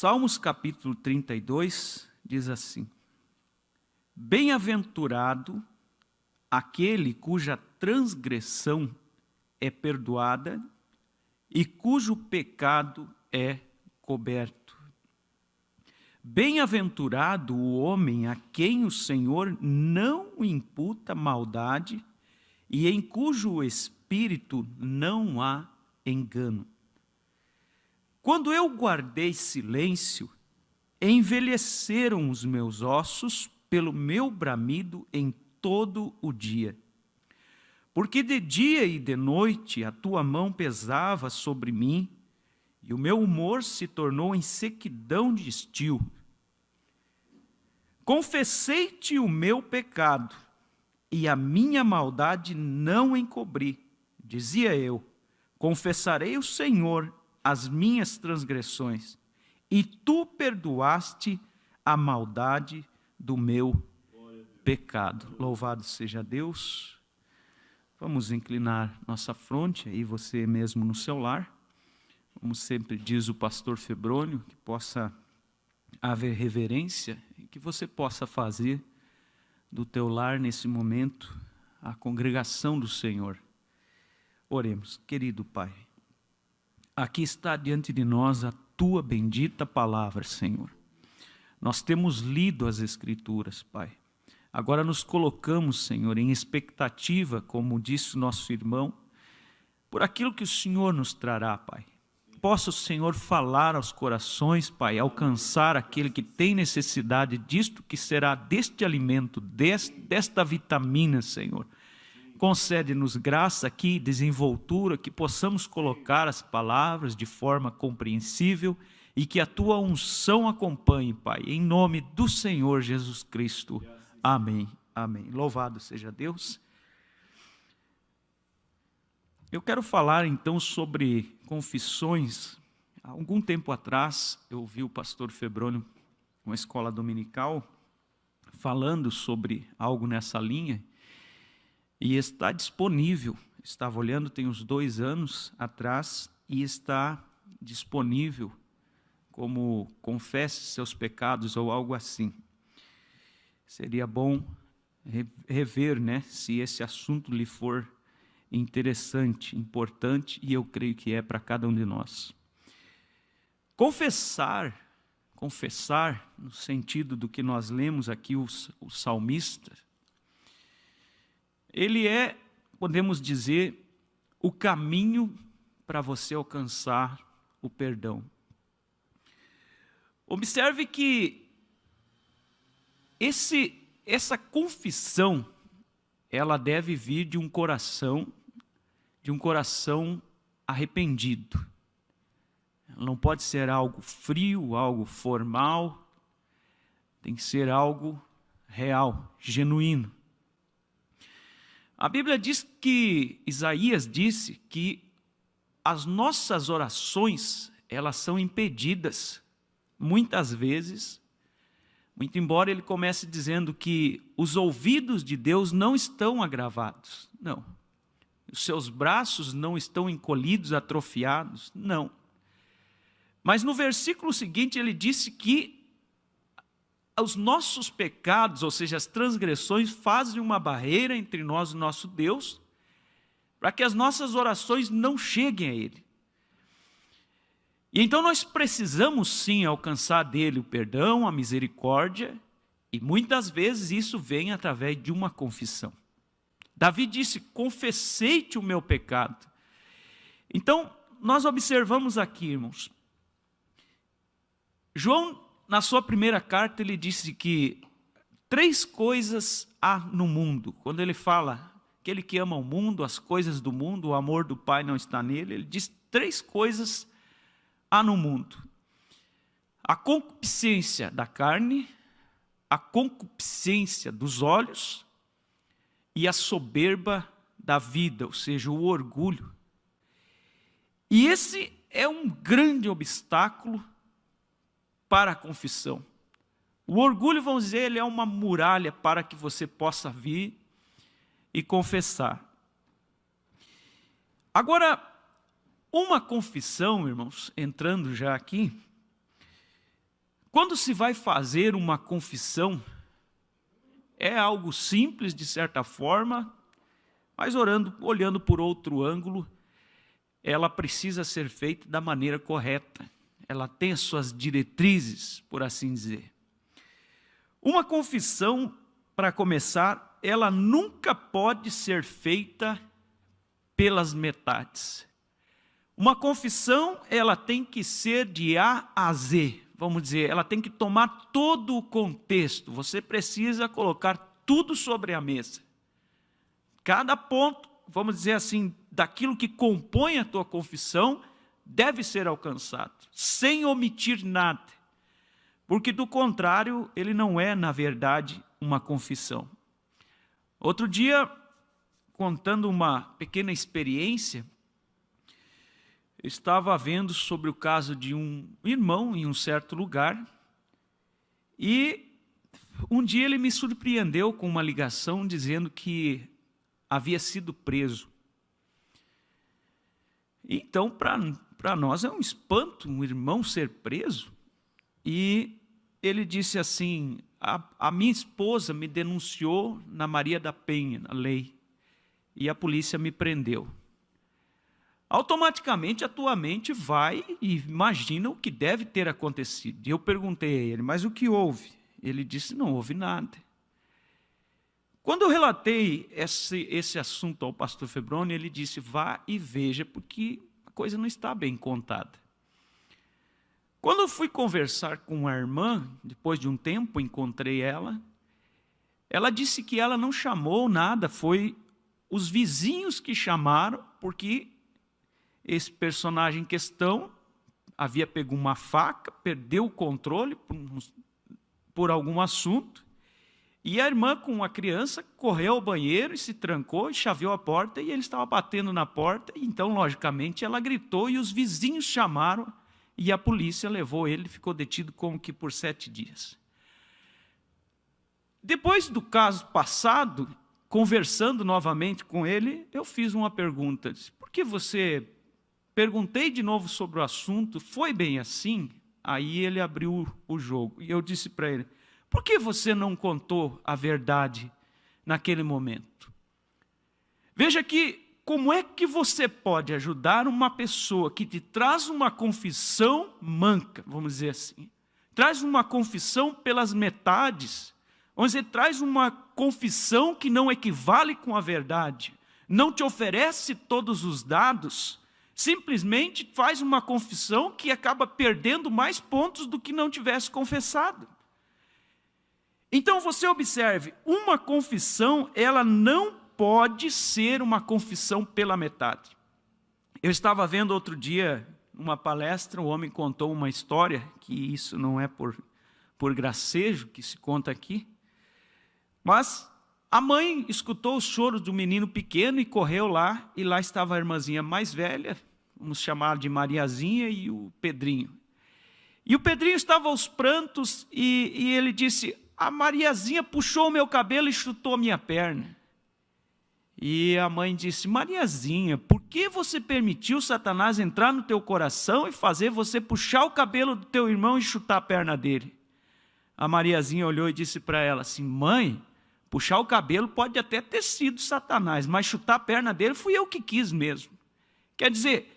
Salmos capítulo 32 diz assim: Bem-aventurado aquele cuja transgressão é perdoada e cujo pecado é coberto. Bem-aventurado o homem a quem o Senhor não imputa maldade e em cujo espírito não há engano. Quando eu guardei silêncio, envelheceram os meus ossos pelo meu bramido em todo o dia. Porque de dia e de noite a tua mão pesava sobre mim, e o meu humor se tornou em sequidão de estio. Confessei-te o meu pecado, e a minha maldade não encobri. Dizia eu: confessarei ao Senhor as minhas transgressões, e tu perdoaste a maldade do meu pecado. Louvado seja Deus. Vamos inclinar nossa fronte, aí você mesmo no seu lar. Como sempre diz o pastor Febrônio, que possa haver reverência e que você possa fazer do teu lar nesse momento a congregação do Senhor. Oremos. Querido Pai, aqui está diante de nós a tua bendita palavra, Senhor. Nós temos lido as Escrituras, Pai. Agora nos colocamos, Senhor, em expectativa, como disse o nosso irmão, por aquilo que o Senhor nos trará, Pai. Possa o Senhor falar aos corações, Pai, alcançar aquele que tem necessidade disto, que será deste alimento, desta vitamina, Senhor. Concede-nos graça aqui, desenvoltura, que possamos colocar as palavras de forma compreensível e que a tua unção acompanhe, Pai, em nome do Senhor Jesus Cristo. Amém. Amém. Louvado seja Deus. Eu quero falar então sobre confissões. Há algum tempo atrás eu ouvi o pastor Febrônio, uma escola dominical, falando sobre algo nessa linha, e está disponível. Estava olhando, tem uns 2 anos atrás, e está disponível como confesse seus pecados ou algo assim. Seria bom rever, né, se esse assunto lhe for interessante, importante, e eu creio que é para cada um de nós. Confessar no sentido do que nós lemos aqui, o salmista, ele é, podemos dizer, o caminho para você alcançar o perdão. Observe que essa confissão, ela deve vir de um coração arrependido. Ela não pode ser algo frio, algo formal, tem que ser algo real, genuíno. A Bíblia diz que, Isaías disse que as nossas orações, elas são impedidas, muitas vezes, muito embora ele comece dizendo que os ouvidos de Deus não estão agravados, não. Os seus braços não estão encolhidos, atrofiados, não. Mas no versículo seguinte ele disse que os nossos pecados, ou seja, as transgressões, fazem uma barreira entre nós e o nosso Deus, para que as nossas orações não cheguem a Ele. E então nós precisamos sim alcançar dele o perdão, a misericórdia, e muitas vezes isso vem através de uma confissão. Davi disse: confessei-te o meu pecado. Então, nós observamos aqui, irmãos, João, na sua primeira carta, ele disse que 3 coisas há no mundo. Quando ele fala, aquele que ama o mundo, as coisas do mundo, o amor do Pai não está nele, ele diz 3 coisas há no mundo: a concupiscência da carne, a concupiscência dos olhos e a soberba da vida, ou seja, o orgulho. E esse é um grande obstáculo para a confissão. O orgulho, vamos dizer, ele é uma muralha para que você possa vir e confessar. Agora, uma confissão, irmãos, entrando já aqui, Quando se vai fazer uma confissão, é algo simples de certa forma, mas olhando por outro ângulo, ela precisa ser feita da maneira correta. Ela tem as suas diretrizes, por assim dizer. Uma confissão, para começar, ela nunca pode ser feita pelas metades. Uma confissão, ela tem que ser de A a Z, vamos dizer, ela tem que tomar todo o contexto. Você precisa colocar tudo sobre a mesa. Cada ponto, vamos dizer assim, daquilo que compõe a tua confissão, deve ser alcançado, sem omitir nada. Porque, do contrário, ele não é, na verdade, uma confissão. Outro dia, contando uma pequena experiência, eu estava vendo sobre o caso de um irmão em um certo lugar, e um dia ele me surpreendeu com uma ligação dizendo que havia sido preso. Então, para nós é um espanto um irmão ser preso. E ele disse assim: a minha esposa me denunciou na Maria da Penha, na lei, e a polícia me prendeu. Automaticamente a tua mente vai e imagina o que deve ter acontecido. E eu perguntei a ele: mas o que houve? Ele disse: não houve nada. Quando eu relatei esse assunto ao pastor Febroni, ele disse: vá e veja, porque a coisa não está bem contada. Quando eu fui conversar com a irmã, depois de um tempo encontrei ela, ela disse que ela não chamou nada, foi os vizinhos que chamaram, porque esse personagem em questão havia pego uma faca, perdeu o controle por algum assunto, e a irmã, com a criança, correu ao banheiro e se trancou e chaveou a porta, e ele estava batendo na porta, e então, logicamente, ela gritou e os vizinhos chamaram, e a polícia levou ele, ficou detido como que por 7 dias. Depois do caso passado, conversando novamente com ele, eu fiz uma pergunta: por que você... Perguntei de novo sobre o assunto, foi bem assim? Aí ele abriu o jogo, e eu disse para ele: por que você não contou a verdade naquele momento? Veja que, como é que você pode ajudar uma pessoa que te traz uma confissão manca, vamos dizer assim, traz uma confissão pelas metades, vamos dizer, traz uma confissão que não equivale com a verdade, não te oferece todos os dados, simplesmente faz uma confissão que acaba perdendo mais pontos do que não tivesse confessado. Então você observe, uma confissão, ela não pode ser uma confissão pela metade. Eu estava vendo outro dia, numa palestra, um homem contou uma história, que isso não é por gracejo que se conta aqui, mas a mãe escutou os choros do menino pequeno e correu lá, e lá estava a irmãzinha mais velha, vamos chamar de Mariazinha, e o Pedrinho. E o Pedrinho estava aos prantos, e ele disse: a Mariazinha puxou o meu cabelo e chutou a minha perna. E a mãe disse: Mariazinha, por que você permitiu Satanás entrar no teu coração e fazer você puxar o cabelo do teu irmão e chutar a perna dele? A Mariazinha olhou e disse para ela assim: mãe, puxar o cabelo pode até ter sido Satanás, mas chutar a perna dele fui eu que quis mesmo. Quer dizer,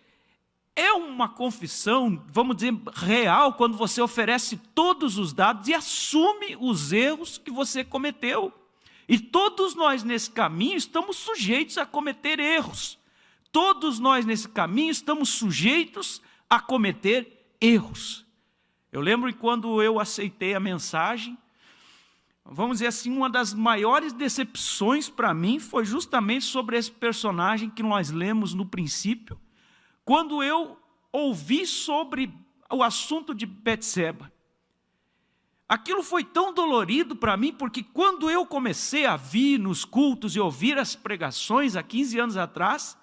é uma confissão, vamos dizer, real, quando você oferece todos os dados e assume os erros que você cometeu. E todos nós nesse caminho estamos sujeitos a cometer erros. Todos nós nesse caminho estamos sujeitos a cometer erros. Eu lembro que quando eu aceitei a mensagem, vamos dizer assim, uma das maiores decepções para mim foi justamente sobre esse personagem que nós lemos no princípio, quando eu ouvi sobre o assunto de Betseba. Aquilo foi tão dolorido para mim, porque quando eu comecei a vir nos cultos e ouvir as pregações há 15 anos atrás,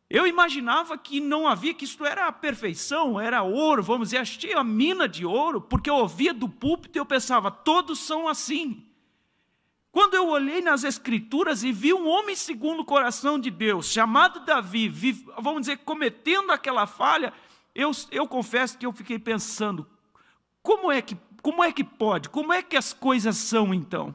eu imaginava que não havia, que isto era a perfeição, era ouro, vamos dizer, achei a mina de ouro, porque eu ouvia do púlpito e eu pensava, todos são assim. Quando eu olhei nas Escrituras e vi um homem segundo o coração de Deus, chamado Davi, vamos dizer, cometendo aquela falha, eu confesso que eu fiquei pensando, como é que como é que pode? Como é que as coisas são então?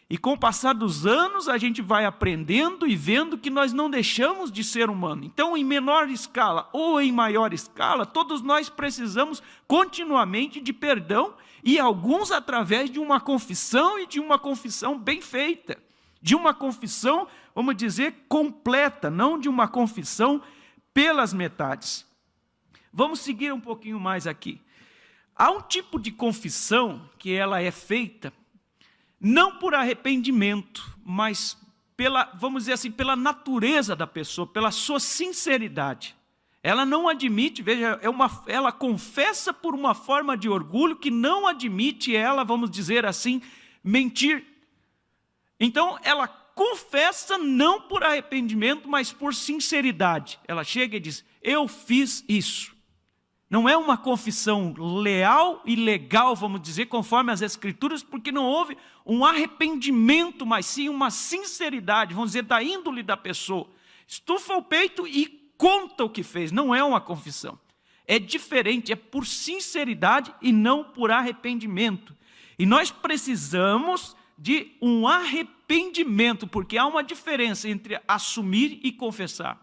E com o passar dos anos, a gente vai aprendendo e vendo que nós não deixamos de ser humano. Então, em menor escala ou em maior escala, todos nós precisamos continuamente de perdão, e alguns através de uma confissão, e de uma confissão bem feita. De uma confissão, vamos dizer, completa, não de uma confissão pelas metades. Vamos seguir um pouquinho mais aqui. Há um tipo de confissão que ela é feita não por arrependimento, mas pela, vamos dizer assim, pela natureza da pessoa, pela sua sinceridade. Ela não admite, veja, ela confessa por uma forma de orgulho que não admite ela, vamos dizer assim, mentir. Então, ela confessa não por arrependimento, mas por sinceridade. Ela chega e diz, eu fiz isso. Não é uma confissão leal e legal, vamos dizer, conforme as Escrituras, porque não houve um arrependimento, mas sim uma sinceridade, vamos dizer, da índole da pessoa. Estufa o peito e conta o que fez, não é uma confissão. É diferente, é por sinceridade e não por arrependimento. E nós precisamos de um arrependimento, porque há uma diferença entre assumir e confessar.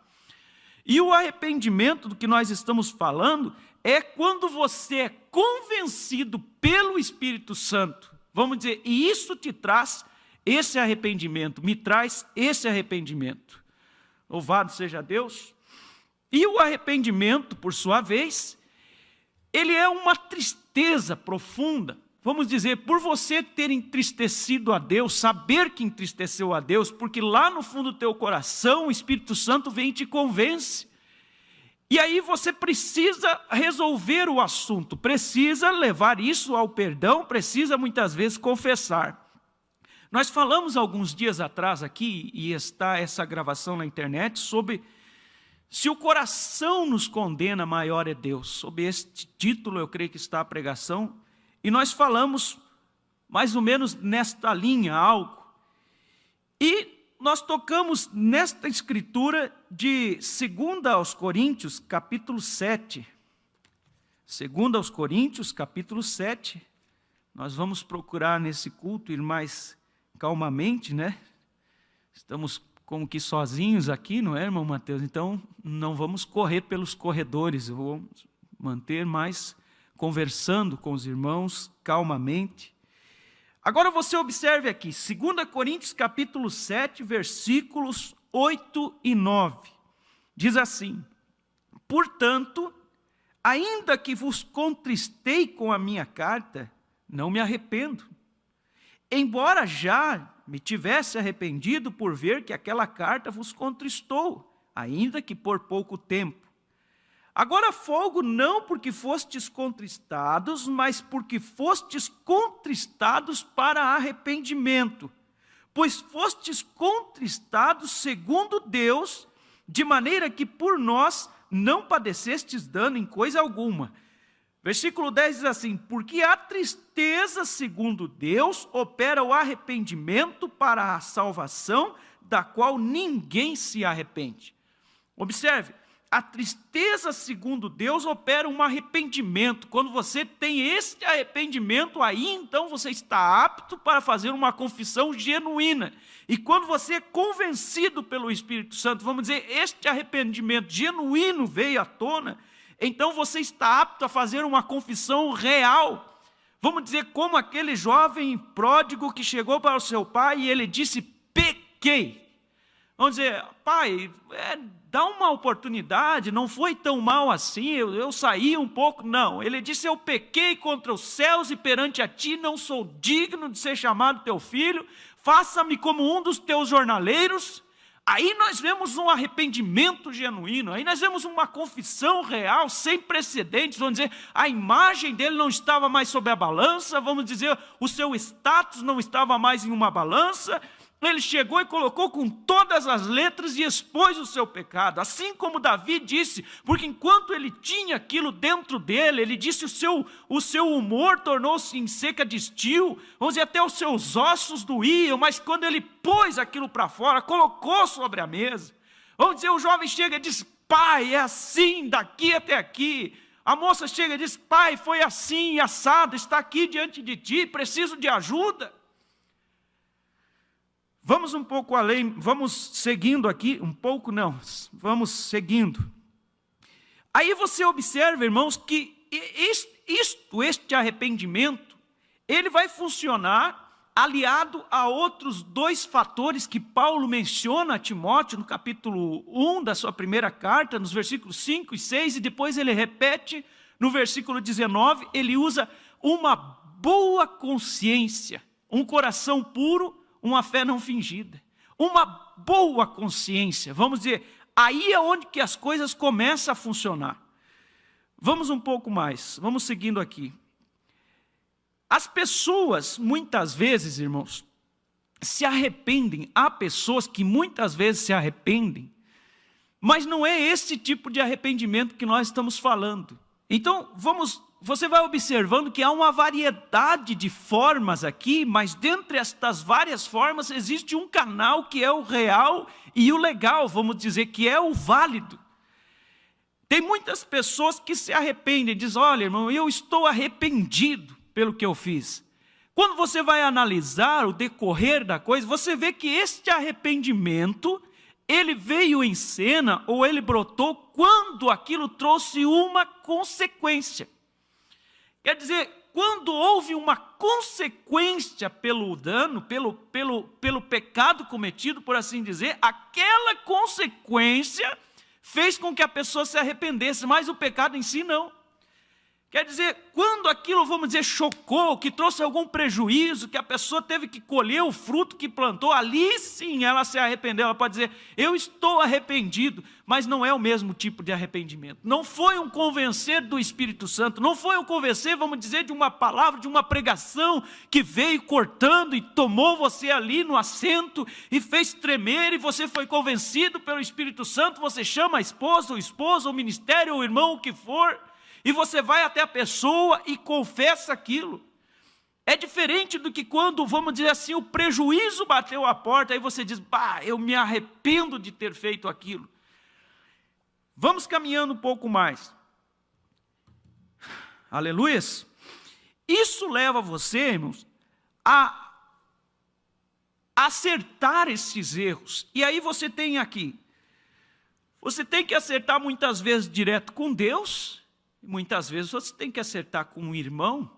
E o arrependimento do que nós estamos falando é quando você é convencido pelo Espírito Santo, vamos dizer, e isso te traz esse arrependimento, me traz esse arrependimento. Louvado seja Deus. E o arrependimento, por sua vez, ele é uma tristeza profunda. Vamos dizer, por você ter entristecido a Deus, saber que entristeceu a Deus, porque lá no fundo do teu coração o Espírito Santo vem e te convence. E aí você precisa resolver o assunto, precisa levar isso ao perdão, precisa muitas vezes confessar. Nós falamos alguns dias atrás aqui, e está essa gravação na internet, sobre se o coração nos condena, maior é Deus. Sob este título eu creio que está a pregação. E nós falamos mais ou menos nesta linha algo. E nós tocamos nesta escritura de 2 aos Coríntios, capítulo 7. 2 aos Coríntios, capítulo 7. Nós vamos procurar nesse culto ir mais calmamente, né? Estamos como que sozinhos aqui, não é, irmão Mateus? Então, não vamos correr pelos corredores, vamos manter mais conversando com os irmãos calmamente. Agora você observe aqui, 2 Coríntios capítulo 7, versículos 8 e 9. Diz assim, portanto, ainda que vos contristei com a minha carta, não me arrependo. Embora já me tivesse arrependido por ver que aquela carta vos contristou, ainda que por pouco tempo. Agora folgo não porque fostes contristados, mas porque fostes contristados para arrependimento. Pois fostes contristados segundo Deus, de maneira que por nós não padecestes dano em coisa alguma. Versículo 10 diz assim, porque a tristeza segundo Deus opera o arrependimento para a salvação, da qual ninguém se arrepende. Observe, a tristeza segundo Deus opera um arrependimento. Quando você tem este arrependimento, aí então você está apto para fazer uma confissão genuína. E quando você é convencido pelo Espírito Santo, vamos dizer, este arrependimento genuíno veio à tona, então você está apto a fazer uma confissão real. Vamos dizer, como aquele jovem pródigo que chegou para o seu pai e ele disse, pequei. Vamos dizer, pai, dá uma oportunidade, não foi tão mal assim, eu saí um pouco. Não, ele disse, eu pequei contra os céus e perante a ti não sou digno de ser chamado teu filho, faça-me como um dos teus jornaleiros. Aí nós vemos um arrependimento genuíno, aí nós vemos uma confissão real, sem precedentes, vamos dizer, a imagem dele não estava mais sob a balança, vamos dizer, o seu status não estava mais em uma balança. Ele chegou e colocou com todas as letras e expôs o seu pecado, assim como Davi disse, porque enquanto ele tinha aquilo dentro dele, ele disse o seu humor tornou-se em seca de estio, vamos dizer, até os seus ossos doíam, mas quando ele pôs aquilo para fora, colocou sobre a mesa, vamos dizer, o jovem chega e diz, pai, é assim, daqui até aqui. A moça chega e diz: pai, foi assim, assado, está aqui diante de ti, preciso de ajuda. Vamos um pouco além, vamos seguindo aqui, um pouco não, vamos seguindo. Aí você observa, irmãos, que este arrependimento, ele vai funcionar aliado a outros dois fatores que Paulo menciona a Timóteo no capítulo 1 da sua primeira carta, nos versículos 5 e 6, e depois ele repete no versículo 19, ele usa uma boa consciência, um coração puro, uma fé não fingida. Uma boa consciência, vamos dizer, aí é onde que as coisas começam a funcionar. Vamos um pouco mais, vamos seguindo aqui. As pessoas, muitas vezes, irmãos, se arrependem. Há pessoas que muitas vezes se arrependem, mas não é esse tipo de arrependimento que nós estamos falando. Então, você vai observando que há uma variedade de formas aqui, mas dentre estas várias formas existe um canal que é o real e o legal, vamos dizer, que é o válido. Tem muitas pessoas que se arrependem, dizem: olha, irmão, eu estou arrependido pelo que eu fiz. Quando você vai analisar o decorrer da coisa, você vê que este arrependimento, ele veio em cena, ou ele brotou, quando aquilo trouxe uma consequência. Quer dizer, quando houve uma consequência pelo dano, pelo pecado cometido, por assim dizer, aquela consequência fez com que a pessoa se arrependesse, mas o pecado em si não. Quer dizer, quando aquilo, vamos dizer, chocou, que trouxe algum prejuízo, que a pessoa teve que colher o fruto que plantou, ali sim ela se arrependeu. Ela pode dizer: eu estou arrependido, mas não é o mesmo tipo de arrependimento. Não foi um convencer do Espírito Santo, não foi um convencer, vamos dizer, de uma palavra, de uma pregação que veio cortando e tomou você ali no assento e fez tremer, e você foi convencido pelo Espírito Santo. Você chama a esposa, o esposo, o ministério, o irmão, o que for, e você vai até a pessoa e confessa aquilo. É diferente do que quando, vamos dizer assim, o prejuízo bateu a porta, aí você diz: eu me arrependo de ter feito aquilo. Vamos caminhando um pouco mais. Aleluias. Isso leva você, irmãos, a acertar esses erros. E aí você tem aqui, você tem que acertar muitas vezes direto com Deus, muitas vezes você tem que acertar com um irmão,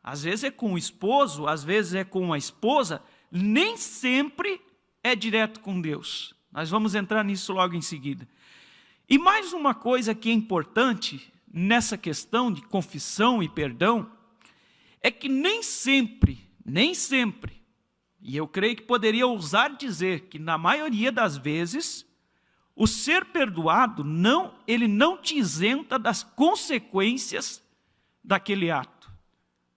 às vezes é com o esposo, às vezes é com a esposa, nem sempre é direto com Deus. Nós vamos entrar nisso logo em seguida. E mais uma coisa que é importante nessa questão de confissão e perdão, é que nem sempre, e eu creio que poderia ousar dizer que na maioria das vezes, o ser perdoado, ele não te isenta das consequências daquele ato.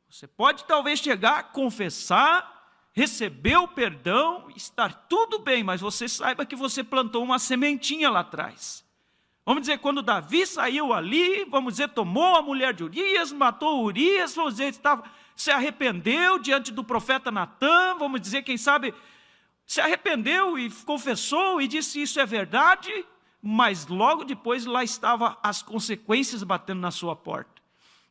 Você pode talvez chegar, confessar, receber o perdão, estar tudo bem, mas você saiba que você plantou uma sementinha lá atrás. Vamos dizer, quando Davi saiu ali, vamos dizer, tomou a mulher de Urias, matou Urias, vamos dizer, se arrependeu diante do profeta Natã, vamos dizer, quem sabe, se arrependeu e confessou e disse: isso é verdade, mas logo depois lá estavam as consequências batendo na sua porta.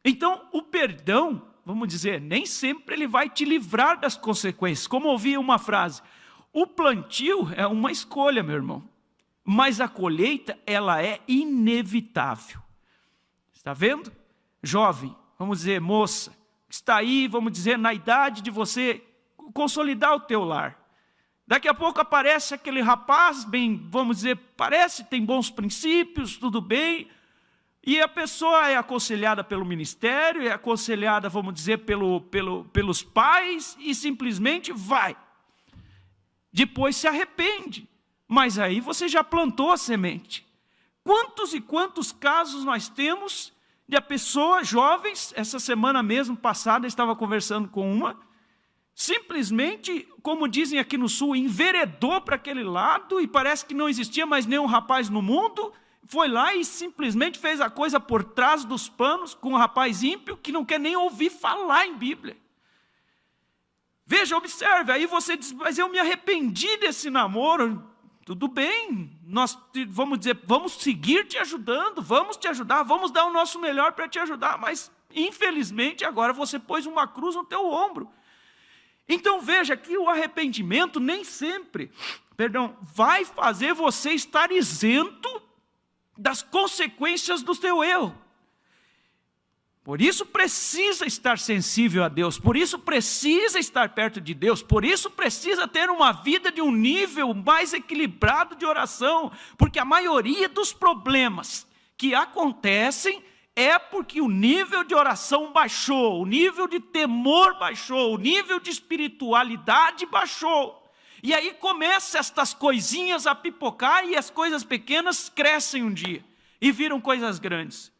Então, o perdão, vamos dizer, nem sempre ele vai te livrar das consequências. Como ouvi uma frase: o plantio é uma escolha, meu irmão, mas a colheita, ela é inevitável. Está vendo? Jovem, vamos dizer, moça, está aí, vamos dizer, na idade de você consolidar o teu lar. Daqui a pouco aparece aquele rapaz, bem, vamos dizer, tem bons princípios, tudo bem, e a pessoa é aconselhada pelo ministério, é aconselhada, vamos dizer, pelos pais, e simplesmente vai. Depois se arrepende, mas aí você já plantou a semente. Quantos e quantos casos nós temos de a pessoa, jovens, essa semana mesmo passada, eu estava conversando com uma, simplesmente, como dizem aqui no sul, enveredou para aquele lado e parece que não existia mais nenhum rapaz no mundo, foi lá e simplesmente fez a coisa por trás dos panos com um rapaz ímpio que não quer nem ouvir falar em Bíblia. Veja, observe, aí você diz: mas eu me arrependi desse namoro, tudo bem, nós vamos dizer, vamos seguir te ajudando, vamos te ajudar, vamos dar o nosso melhor para te ajudar, mas infelizmente agora você pôs uma cruz no teu ombro. Então veja que o arrependimento nem sempre, vai fazer você estar isento das consequências do teu erro. Por isso precisa estar sensível a Deus, por isso precisa estar perto de Deus, por isso precisa ter uma vida de um nível mais equilibrado de oração, porque a maioria dos problemas que acontecem é porque o nível de oração baixou, o nível de temor baixou, o nível de espiritualidade baixou. E aí começam estas coisinhas a pipocar e as coisas pequenas crescem um dia e viram coisas grandes.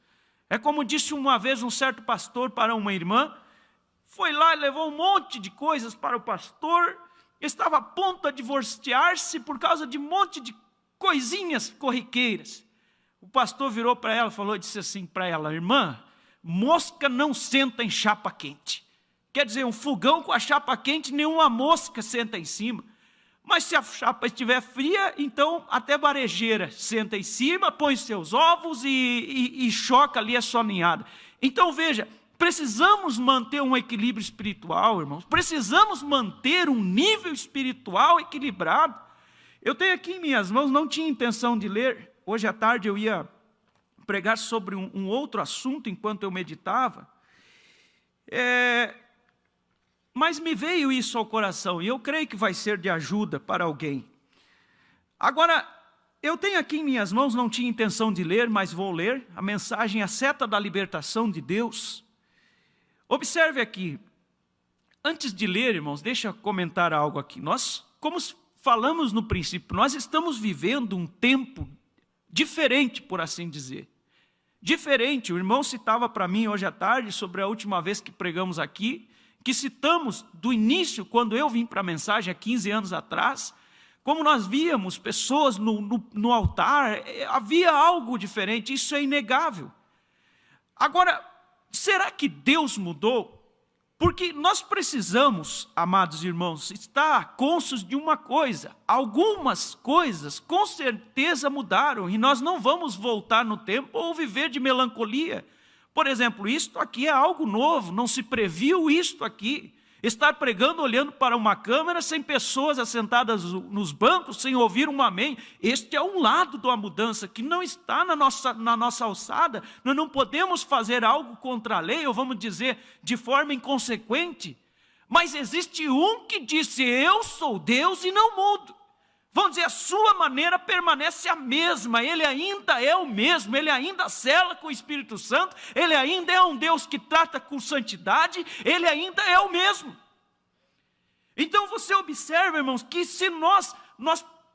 É como disse uma vez um certo pastor para uma irmã, foi lá e levou um monte de coisas para o pastor, estava a ponto de divorciar-se por causa de um monte de coisinhas corriqueiras. O pastor virou para ela e disse assim para ela, irmã, mosca não senta em chapa quente. Quer dizer, um fogão com a chapa quente, nenhuma mosca senta em cima. Mas se a chapa estiver fria, então até varejeira senta em cima, põe seus ovos e choca ali a sua ninhada. Então veja, precisamos manter um equilíbrio espiritual, irmãos. Precisamos manter um nível espiritual equilibrado. Eu tenho aqui em minhas mãos, não tinha intenção de ler. Hoje à tarde eu ia pregar sobre um outro assunto enquanto eu meditava. Mas me veio isso ao coração e eu creio que vai ser de ajuda para alguém. Agora, eu tenho aqui em minhas mãos, não tinha intenção de ler, mas vou ler, a mensagem A Seta da Libertação de Deus. Observe aqui, antes de ler, irmãos, deixa eu comentar algo aqui. Nós, como falamos no princípio, nós estamos vivendo um tempo diferente, por assim dizer. Diferente, o irmão citava para mim hoje à tarde, sobre a última vez que pregamos aqui, que citamos do início, quando eu vim para a mensagem há 15 anos atrás, como nós víamos pessoas no altar, havia algo diferente, isso é inegável. Agora, será que Deus mudou? Porque nós precisamos, amados irmãos, estar cônscios de uma coisa, algumas coisas com certeza mudaram e nós não vamos voltar no tempo ou viver de melancolia. Por exemplo, isto aqui é algo novo, não se previu isto aqui. Estar pregando olhando para uma câmera sem pessoas assentadas nos bancos, sem ouvir um amém. Este é um lado da mudança que não está na nossa alçada. Nós não podemos fazer algo contra a lei, ou vamos dizer, de forma inconsequente. Mas existe um que disse, eu sou Deus e não mudo. Vamos dizer, a sua maneira permanece a mesma, ele ainda é o mesmo, ele ainda cela com o Espírito Santo, ele ainda é um Deus que trata com santidade, ele ainda é o mesmo. Então você observa, irmãos, que se nós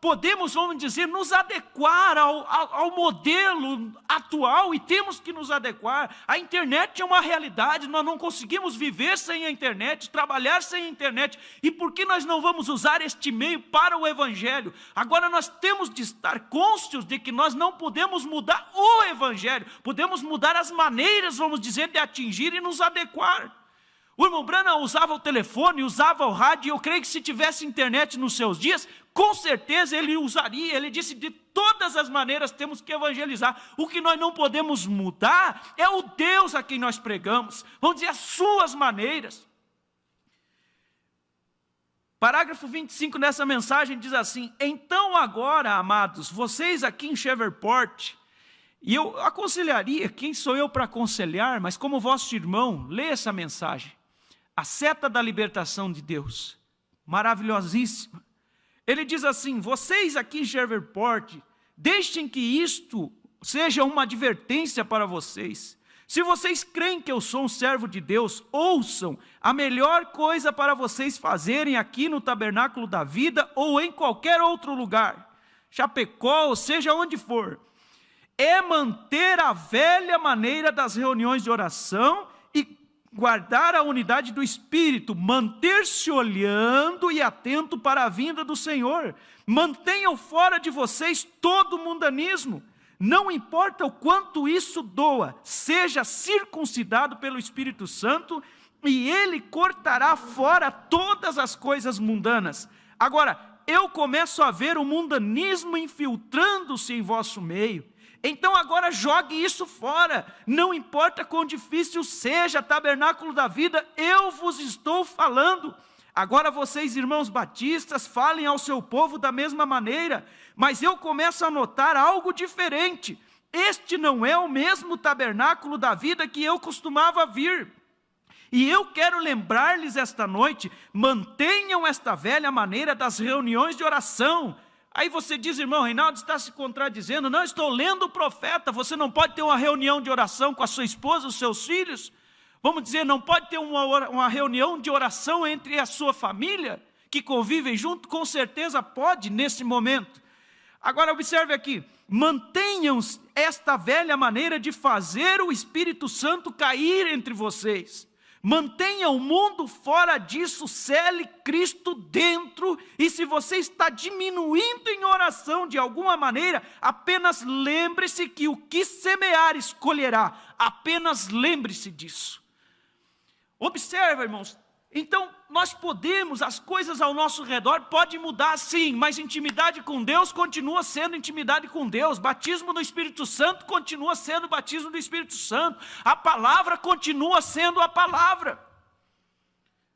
podemos, vamos dizer, nos adequar ao modelo atual, e temos que nos adequar. A internet é uma realidade, nós não conseguimos viver sem a internet, trabalhar sem a internet, e por que nós não vamos usar este meio para o Evangelho? Agora nós temos de estar cônscios de que nós não podemos mudar o Evangelho, podemos mudar as maneiras, vamos dizer, de atingir e nos adequar. O irmão Branham usava o telefone, usava o rádio, e eu creio que se tivesse internet nos seus dias, com certeza ele usaria. Ele disse, de todas as maneiras temos que evangelizar. O que nós não podemos mudar é o Deus a quem nós pregamos. Vamos dizer, as suas maneiras. Parágrafo 25 dessa mensagem diz assim, então agora, amados, vocês aqui em Shreveport, e eu aconselharia, quem sou eu para aconselhar, mas como vosso irmão, lê essa mensagem. A Seta da Libertação de Deus, maravilhosíssima. Ele diz assim, vocês aqui em Shreveport, deixem que isto seja uma advertência para vocês. Se vocês creem que eu sou um servo de Deus, ouçam, a melhor coisa para vocês fazerem aqui no Tabernáculo da Vida ou em qualquer outro lugar, Chapecó, ou seja onde for, é manter a velha maneira das reuniões de oração e guardar a unidade do Espírito, manter-se olhando e atento para a vinda do Senhor. Mantenham fora de vocês todo mundanismo. Não importa o quanto isso doa, seja circuncidado pelo Espírito Santo e Ele cortará fora todas as coisas mundanas. Agora, eu começo a ver o mundanismo infiltrando-se em vosso meio. Então agora jogue isso fora, não importa quão difícil seja, tabernáculo da vida, eu vos estou falando. Agora vocês, irmãos batistas, falem ao seu povo da mesma maneira, mas eu começo a notar algo diferente. Este não é o mesmo tabernáculo da vida que eu costumava vir. E eu quero lembrar-lhes esta noite, mantenham esta velha maneira das reuniões de oração. Aí você diz, irmão Reinaldo está se contradizendo. Não, estou lendo o profeta. Você não pode ter uma reunião de oração com a sua esposa, os seus filhos. Vamos dizer, não pode ter uma reunião de oração entre a sua família, que convivem junto? Com certeza pode, nesse momento. Agora observe aqui, mantenham esta velha maneira de fazer o Espírito Santo cair entre vocês. Mantenha o mundo fora disso, cele Cristo dentro, e se você está diminuindo em oração de alguma maneira, apenas lembre-se que o que semeares colherá, apenas lembre-se disso. Observa, irmãos, então nós podemos, as coisas ao nosso redor podem mudar sim, mas intimidade com Deus continua sendo intimidade com Deus, batismo do Espírito Santo continua sendo batismo do Espírito Santo, a palavra continua sendo a palavra.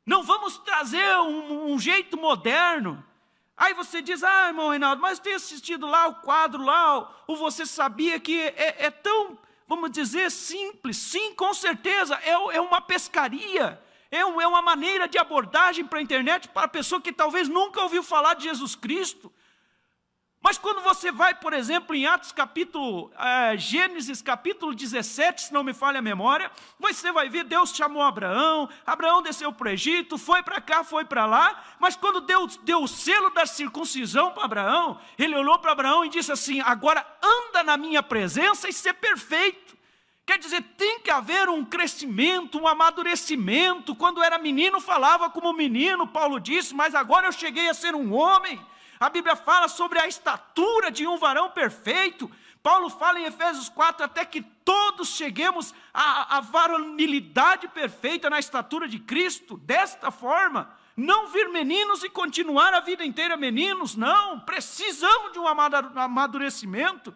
Não vamos trazer um jeito moderno. Aí você diz, irmão Reinaldo, mas eu tenho assistido lá o quadro lá, ou você sabia que é tão, vamos dizer, simples. Sim, com certeza, é uma pescaria. É uma maneira de abordagem para a internet para a pessoa que talvez nunca ouviu falar de Jesus Cristo. Mas quando você vai, por exemplo, em Gênesis capítulo 17, se não me falha a memória, você vai ver Deus chamou Abraão, Abraão desceu para o Egito, foi para cá, foi para lá, mas quando Deus deu o selo da circuncisão para Abraão, ele olhou para Abraão e disse assim, agora anda na minha presença e ser perfeito. Quer dizer, tem que haver um crescimento, um amadurecimento. Quando era menino, falava como menino, Paulo disse, mas agora eu cheguei a ser um homem. A Bíblia fala sobre a estatura de um varão perfeito. Paulo fala em Efésios 4, até que todos cheguemos à varonilidade perfeita na estatura de Cristo. Desta forma, não vir meninos e continuar a vida inteira meninos, não. Precisamos de um amadurecimento.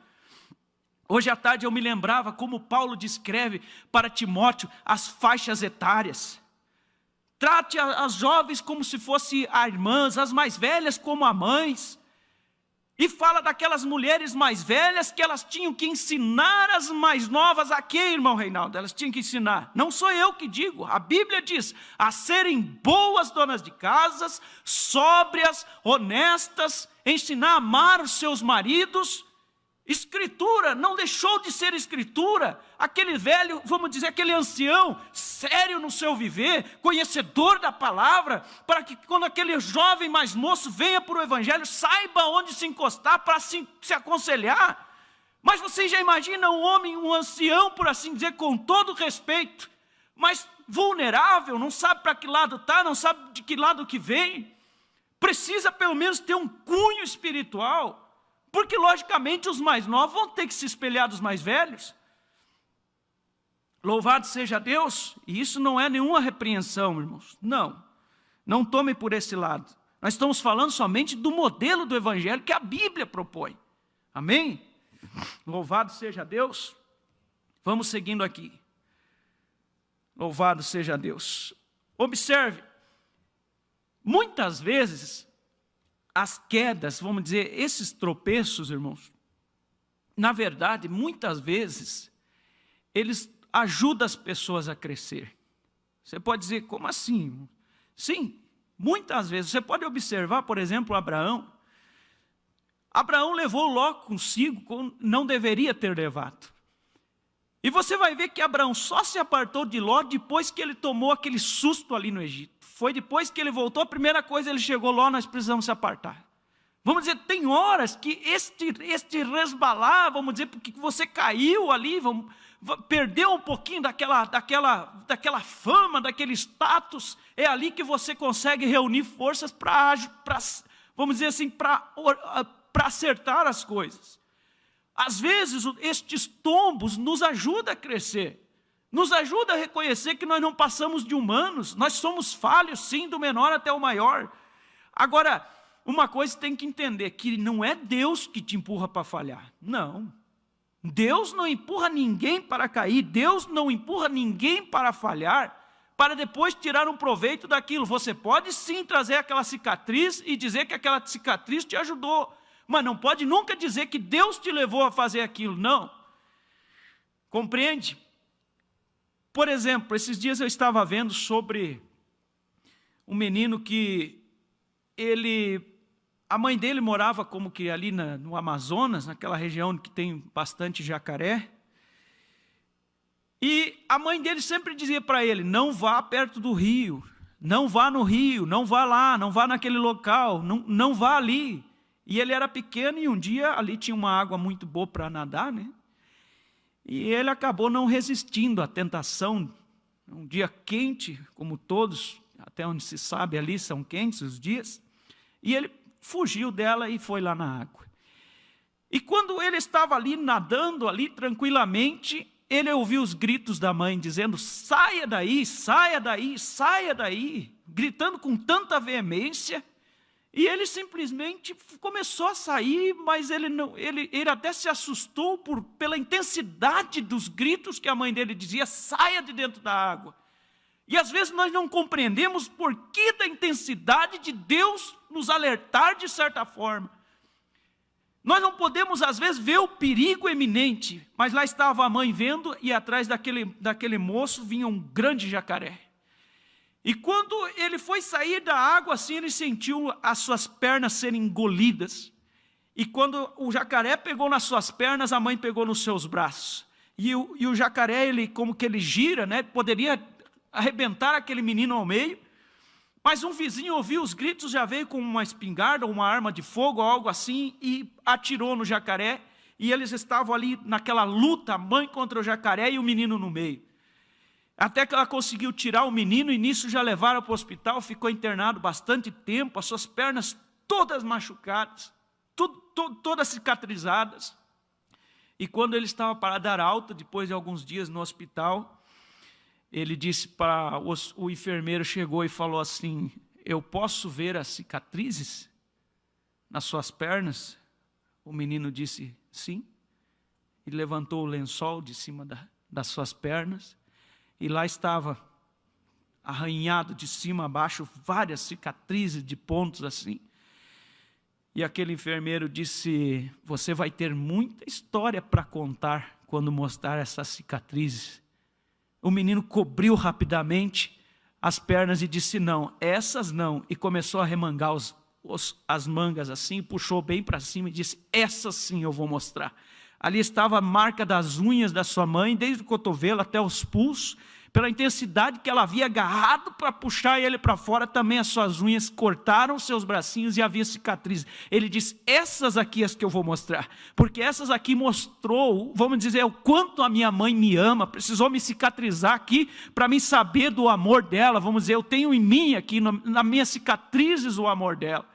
Hoje à tarde eu me lembrava como Paulo descreve para Timóteo as faixas etárias. Trate as jovens como se fossem irmãs, as mais velhas como a mães. E fala daquelas mulheres mais velhas que elas tinham que ensinar as mais novas. A quê, irmão Reinaldo? Elas tinham que ensinar. Não sou eu que digo, a Bíblia diz, a serem boas donas de casas, sóbrias, honestas, ensinar a amar os seus maridos. Escritura, não deixou de ser escritura. Aquele velho, vamos dizer, aquele ancião, sério no seu viver, conhecedor da palavra, para que quando aquele jovem mais moço venha para o evangelho, saiba onde se encostar para se aconselhar. Mas você já imagina um homem, um ancião, por assim dizer, com todo respeito, mas vulnerável, não sabe para que lado está, não sabe de que lado que vem. Precisa pelo menos ter um cunho espiritual. Porque, logicamente, os mais novos vão ter que se espelhar dos mais velhos. Louvado seja Deus. E isso não é nenhuma repreensão, irmãos. Não tome por esse lado. Nós estamos falando somente do modelo do evangelho que a Bíblia propõe. Amém? Louvado seja Deus. Vamos seguindo aqui. Louvado seja Deus. Observe. Muitas vezes as quedas, vamos dizer, esses tropeços, irmãos, na verdade, muitas vezes, eles ajudam as pessoas a crescer. Você pode dizer, como assim? Sim, muitas vezes. Você pode observar, por exemplo, Abraão. Abraão levou Ló consigo, não deveria ter levado. E você vai ver que Abraão só se apartou de Ló depois que ele tomou aquele susto ali no Egito. Foi depois que ele voltou, a primeira coisa ele chegou, Ló, nós precisamos se apartar. Vamos dizer, tem horas que este resbalar, vamos dizer, porque você caiu ali, perdeu um pouquinho daquela fama, daquele status, é ali que você consegue reunir forças para vamos dizer assim, para acertar as coisas. Às vezes, estes tombos nos ajudam a crescer. Nos ajuda a reconhecer que nós não passamos de humanos, nós somos falhos sim, do menor até o maior. Agora, uma coisa você tem que entender, que não é Deus que te empurra para falhar. Não. Deus não empurra ninguém para cair, Deus não empurra ninguém para falhar, para depois tirar um proveito daquilo. Você pode sim trazer aquela cicatriz e dizer que aquela cicatriz te ajudou, mas não pode nunca dizer que Deus te levou a fazer aquilo, não. Compreende? Por exemplo, esses dias eu estava vendo sobre um menino que a mãe dele morava como que ali no Amazonas, naquela região que tem bastante jacaré. E a mãe dele sempre dizia para ele, não vá perto do rio, não vá no rio, não vá lá, não vá naquele local, não vá ali. E ele era pequeno e um dia ali tinha uma água muito boa para nadar, né? E ele acabou não resistindo à tentação, um dia quente, como todos, até onde se sabe ali são quentes os dias, e ele fugiu dela e foi lá na água. E quando ele estava ali nadando ali tranquilamente, ele ouviu os gritos da mãe dizendo, saia daí, saia daí, saia daí, gritando com tanta veemência. E ele simplesmente começou a sair, mas ele até se assustou pela intensidade dos gritos que a mãe dele dizia, saia de dentro da água. E às vezes nós não compreendemos por que da intensidade de Deus nos alertar de certa forma. Nós não podemos às vezes ver o perigo eminente, mas lá estava a mãe vendo e atrás daquele moço vinha um grande jacaré. E quando ele foi sair da água assim, ele sentiu as suas pernas serem engolidas. E quando o jacaré pegou nas suas pernas, a mãe pegou nos seus braços. E o jacaré, como que ele gira, né? Poderia arrebentar aquele menino ao meio. Mas um vizinho ouviu os gritos, já veio com uma espingarda, uma arma de fogo, algo assim, e atirou no jacaré. E eles estavam ali naquela luta, a mãe contra o jacaré e o menino no meio. Até que ela conseguiu tirar o menino e nisso já levaram para o hospital, ficou internado bastante tempo, as suas pernas todas machucadas, todas cicatrizadas. E quando ele estava para dar alta, depois de alguns dias no hospital, ele disse para o enfermeiro, chegou e falou assim, eu posso ver as cicatrizes nas suas pernas? O menino disse, sim. E levantou o lençol de cima das suas pernas. E lá estava, arranhado de cima a baixo, várias cicatrizes de pontos assim. E aquele enfermeiro disse, você vai ter muita história para contar quando mostrar essas cicatrizes. O menino cobriu rapidamente as pernas e disse, não, essas não. E começou a remangar as mangas assim, puxou bem para cima e disse, essas sim eu vou mostrar. Ali estava a marca das unhas da sua mãe, desde o cotovelo até os pulsos, pela intensidade que ela havia agarrado para puxar ele para fora, também as suas unhas cortaram seus bracinhos e havia cicatrizes. Ele disse, essas aqui as que eu vou mostrar, porque essas aqui mostrou, vamos dizer, o quanto a minha mãe me ama, precisou me cicatrizar aqui para mim saber do amor dela, vamos dizer, eu tenho em mim aqui, nas minhas cicatrizes o amor dela.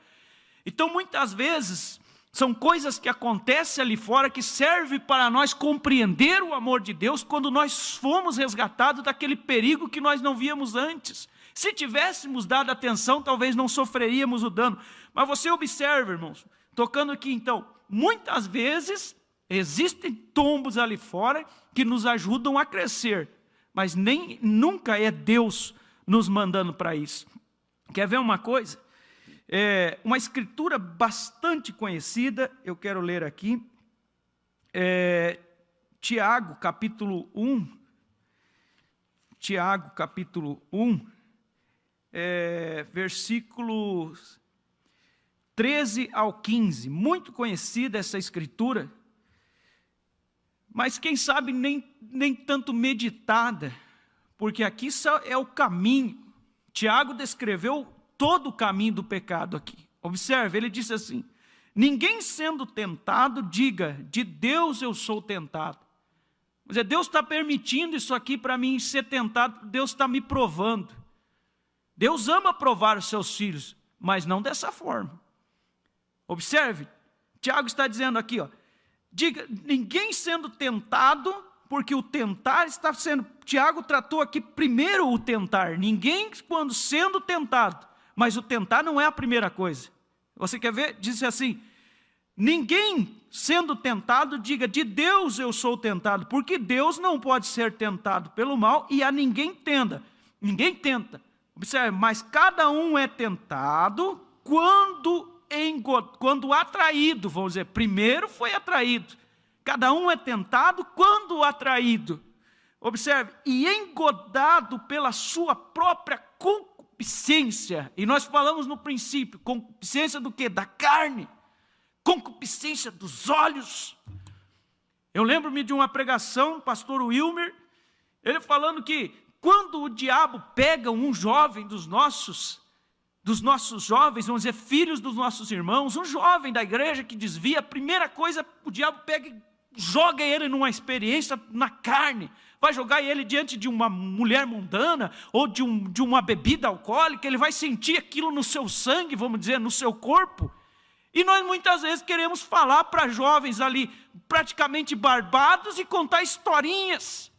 Então muitas vezes são coisas que acontecem ali fora que servem para nós compreender o amor de Deus quando nós fomos resgatados daquele perigo que nós não víamos antes. Se tivéssemos dado atenção, talvez não sofreríamos o dano. Mas você observa, irmãos, tocando aqui então, muitas vezes existem tombos ali fora que nos ajudam a crescer, mas nunca é Deus nos mandando para isso. Quer ver uma coisa? Uma escritura bastante conhecida, eu quero ler aqui, Tiago, capítulo 1, versículos 13 ao 15, muito conhecida essa escritura, mas quem sabe nem tanto meditada, porque aqui só é o caminho. Tiago descreveu todo o caminho do pecado aqui. Observe, ele disse assim, ninguém sendo tentado, diga, de Deus eu sou tentado. Mas Deus está permitindo isso aqui para mim ser tentado, Deus está me provando. Deus ama provar os seus filhos, mas não dessa forma. Observe, Tiago está dizendo aqui, ó, diga, ninguém sendo tentado, porque o tentar está sendo, Tiago tratou aqui primeiro o tentar, ninguém quando sendo tentado, mas o tentar não é a primeira coisa. Você quer ver? Disse assim: ninguém sendo tentado diga, de Deus eu sou tentado, porque Deus não pode ser tentado pelo mal e a ninguém tenta. Ninguém tenta. Observe, mas cada um é tentado quando atraído, vamos dizer, primeiro foi atraído. Cada um é tentado quando atraído. Observe, e engodado pela sua própria concupiscência. E nós falamos no princípio, concupiscência do quê? Da carne. Concupiscência dos olhos. Eu lembro-me de uma pregação, pastor Wilmer, ele falando que quando o diabo pega um jovem dos nossos jovens, vamos dizer, filhos dos nossos irmãos, um jovem da igreja que desvia, a primeira coisa, o diabo pega e joga ele numa experiência na carne, vai jogar ele diante de uma mulher mundana, ou de uma bebida alcoólica, ele vai sentir aquilo no seu sangue, vamos dizer, no seu corpo. E nós muitas vezes queremos falar para jovens ali, praticamente barbados, e contar historinhas.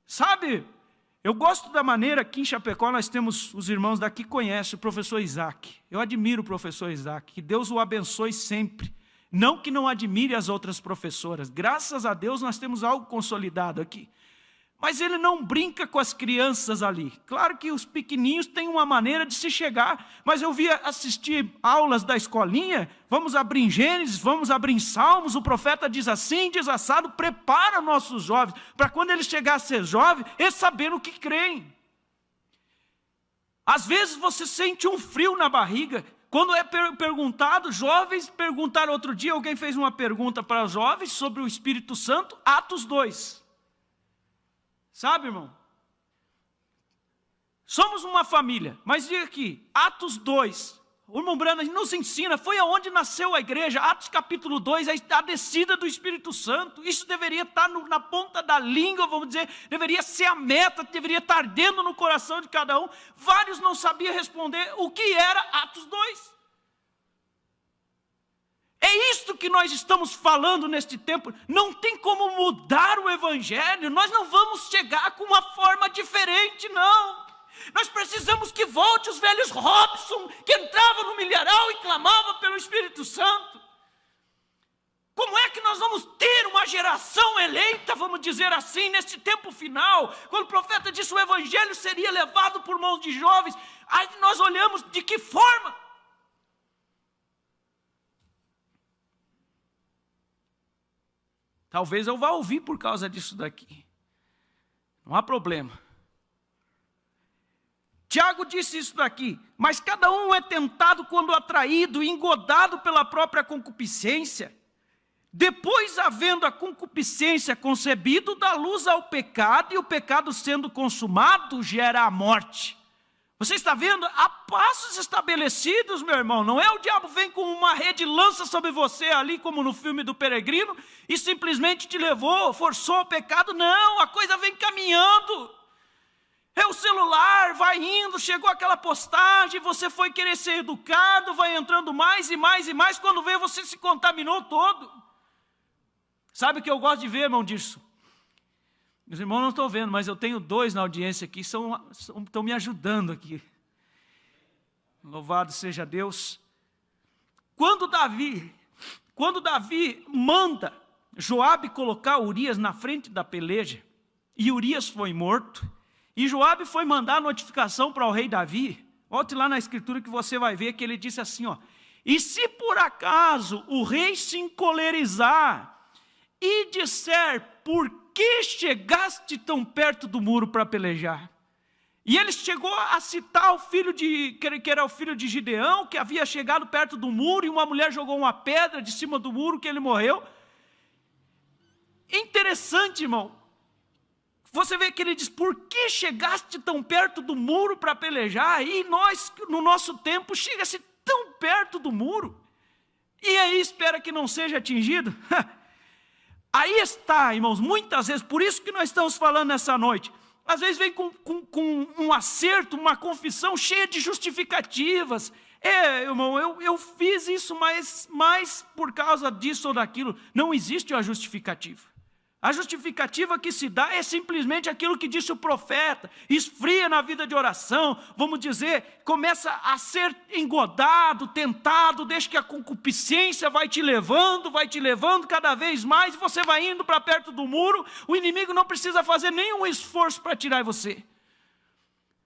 Sabe, eu gosto da maneira que em Chapecó nós temos, os irmãos daqui conhecem o professor Isaac. Eu admiro o professor Isaac, que Deus o abençoe sempre. Não que não admire as outras professoras, graças a Deus nós temos algo consolidado aqui. Mas ele não brinca com as crianças ali. Claro que os pequeninhos têm uma maneira de se chegar, mas eu via assistir aulas da escolinha, vamos abrir em Gênesis, vamos abrir em Salmos, o profeta diz assim, diz assado, prepara nossos jovens, para quando eles chegarem a ser jovens, eles saberem o que creem. Às vezes você sente um frio na barriga, quando é perguntado, jovens perguntaram outro dia, alguém fez uma pergunta para os jovens sobre o Espírito Santo, Atos 2. Sabe, irmão? Somos uma família, mas diga aqui, Atos 2, o irmão Brana nos ensina, foi aonde nasceu a igreja, Atos capítulo 2, a descida do Espírito Santo, isso deveria estar na ponta da língua, vamos dizer, deveria ser a meta, deveria estar ardendo no coração de cada um. Vários não sabiam responder o que era Atos 2. É isto que nós estamos falando neste tempo. Não tem como mudar o evangelho. Nós não vamos chegar com uma forma diferente, não. Nós precisamos que volte os velhos Robson, que entravam no milharal e clamavam pelo Espírito Santo. Como é que nós vamos ter uma geração eleita, vamos dizer assim, neste tempo final? Quando o profeta disse que o evangelho seria levado por mãos de jovens, aí nós olhamos de que forma? Talvez eu vá ouvir por causa disso daqui. Não há problema. Tiago disse isso daqui. Mas cada um é tentado quando atraído, engodado pela própria concupiscência. Depois, havendo a concupiscência concebido, dá luz ao pecado, e o pecado sendo consumado gera a morte. Você está vendo? Há passos estabelecidos, meu irmão. Não é o diabo vem com uma rede, lança sobre você ali, como no filme do Peregrino, e simplesmente te levou, forçou ao pecado. Não, a coisa vem caminhando. É o celular, vai indo, chegou aquela postagem, você foi querer ser educado, vai entrando mais e mais e mais, quando veio você se contaminou todo. Sabe o que eu gosto de ver, irmão, disso? Meus irmãos não estão vendo, mas eu tenho dois na audiência aqui, estão me ajudando aqui. Louvado seja Deus. Quando Davi manda Joabe colocar Urias na frente da peleja, e Urias foi morto, e Joabe foi mandar a notificação para o rei Davi, volte lá na escritura que você vai ver que ele disse assim, ó, e se por acaso o rei se encolerizar e disser, por que chegaste tão perto do muro para pelejar? E ele chegou a citar o filho que era o filho de Gideão, que havia chegado perto do muro, e uma mulher jogou uma pedra de cima do muro, que ele morreu. Interessante, irmão. Você vê que ele diz, por que chegaste tão perto do muro para pelejar? E nós, no nosso tempo, chega-se tão perto do muro, e aí espera que não seja atingido? Aí está, irmãos, muitas vezes, por isso que nós estamos falando nessa noite, às vezes vem com um acerto, uma confissão cheia de justificativas. Irmão, eu fiz isso, mas por causa disso ou daquilo. Não existe uma justificativa. A justificativa que se dá é simplesmente aquilo que disse o profeta: esfria na vida de oração, vamos dizer, começa a ser engodado, tentado, deixa que a concupiscência vai te levando cada vez mais, e você vai indo para perto do muro, o inimigo não precisa fazer nenhum esforço para tirar você.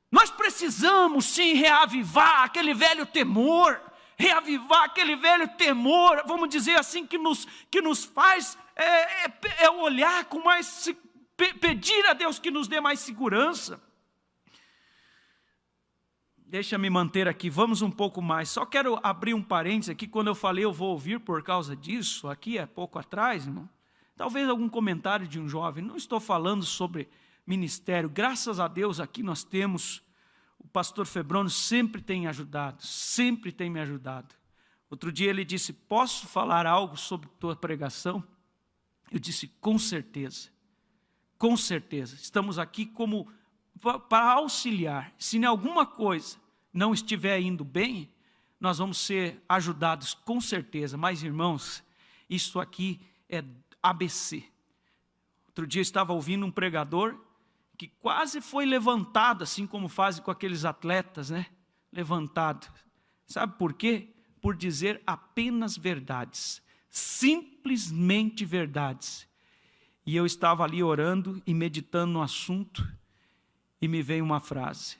Nós precisamos sim reavivar aquele velho temor, vamos dizer assim, que nos faz olhar com mais, pedir a Deus que nos dê mais segurança. Deixa me manter aqui, vamos um pouco mais. Só quero abrir um parênteses aqui, quando eu falei eu vou ouvir por causa disso, aqui há pouco atrás, irmão, talvez algum comentário de um jovem, não estou falando sobre ministério, graças a Deus aqui nós temos, o pastor Febrônio sempre tem me ajudado. Outro dia ele disse: posso falar algo sobre tua pregação? Eu disse: com certeza, estamos aqui como para auxiliar. Se em alguma coisa não estiver indo bem, nós vamos ser ajudados com certeza. Mas irmãos, isso aqui é ABC. Outro dia eu estava ouvindo um pregador que quase foi levantado, assim como fazem com aqueles atletas, né? Levantado. Sabe por quê? Por dizer apenas verdades, simplesmente verdades. E eu estava ali orando e meditando no assunto, e me veio uma frase: